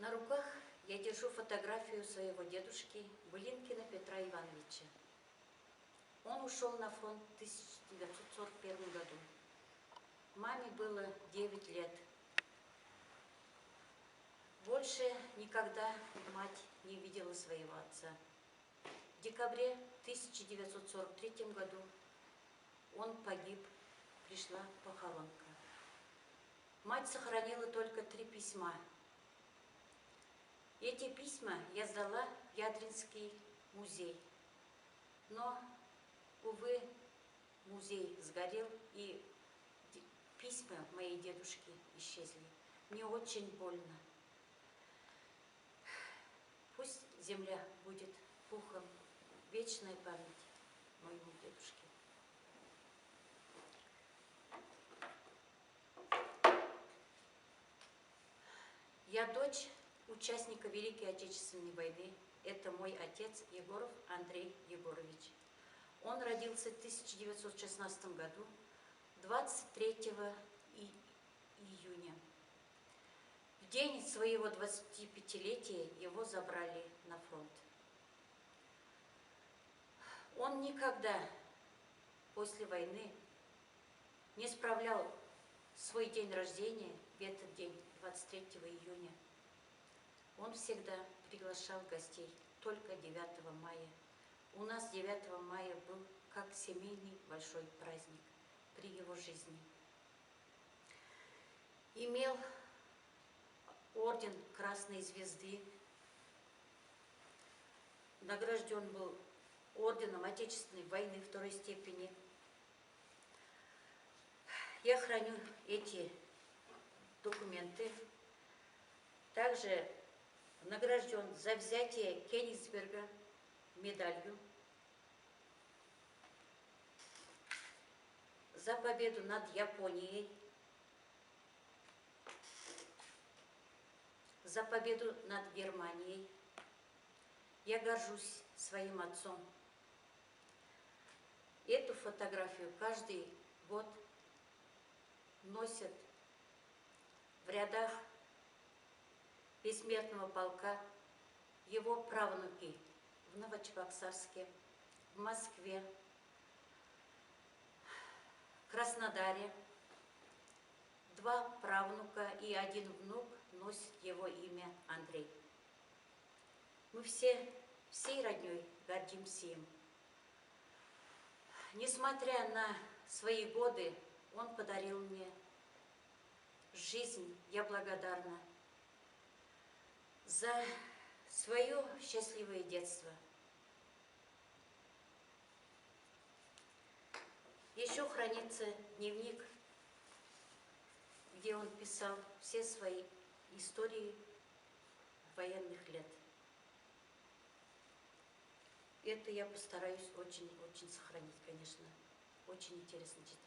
На руках я держу фотографию своего дедушки Былинкина Петра Ивановича. Он ушел на фронт в 1941 году. Маме было 9 лет. Больше никогда мать не видела своего отца. В декабре 1943 году он погиб, пришла похоронка. Мать сохранила только 3 письма. Эти письма я сдала в Ядринский музей. Но, увы, музей сгорел, и письма моей дедушки исчезли. Мне очень больно. Пусть земля будет пухом, вечная память моему дедушке. Я дочь участника Великой Отечественной войны. Это мой отец Егоров Андрей Егорович. Он родился в 1916 году, 23 июня. В день своего 25-летия его забрали на фронт. Он никогда после войны не справлял свой день рождения в этот день, 23 июня. Он всегда приглашал гостей только 9 мая. У нас 9 мая был как семейный большой праздник при его жизни. Имел орден Красной Звезды, награжден был орденом Отечественной войны 2 степени. Я храню эти документы. Также награжден за взятие Кенигсберга медалью, за победу над Японией, за победу над Германией. Я горжусь своим отцом. Эту фотографию каждый год носят в рядах бессмертного полка его правнуки в Новочебоксарске, в Москве, в Краснодаре. 2 правнука и 1 внук носят его имя Андрей. Мы всей родней гордимся им. Несмотря на свои годы, он подарил мне жизнь. Я благодарна за свое счастливое детство. Еще хранится дневник, где он писал все свои истории военных лет. Это я постараюсь очень-очень сохранить, конечно. Очень интересно читать.